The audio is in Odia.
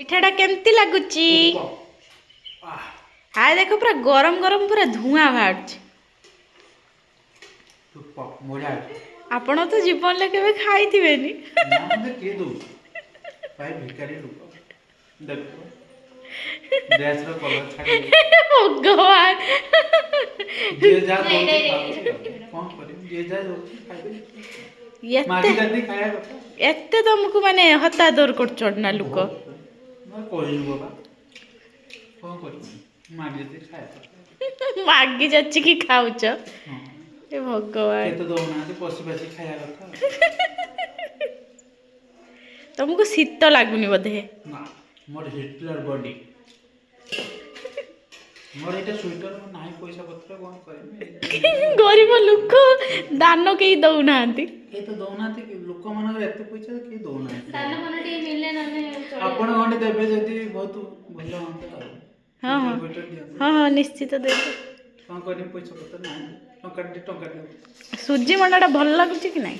ପିଠାଟା କେମିତି ଲାଗୁଛି? ହାय ଦେଖ ପୁରା ଗରମ ଗରମ ପୁରା ଧୂଆଁ ବାହାରୁଛି। ଆପଣ ତ ଜୀବନରେ କେବେ ଖାଇଥିବେନି। ଭଗବାନ ଏତେ ତମକୁ ମାନେ ହତାଦର କରୁଛ ନା ଲୋକ। ମାଗି ଯାଚିକି ଖାଉଛ ଏ ଭଗବାନ। ତମକୁ ଶୀତ ଲାଗୁନି ବୋଧେ? ଗରିବ ଲୋକ ଦାନ କେହି ଦଉନାହାନ୍ତି। ହଁ ହଁ ହଁ ନିଶ୍ଚିତ ଦେବି। ସୁଜି ମଣ୍ଡାଟା ଭଲ ଲାଗୁଛି କି ନାଇଁ?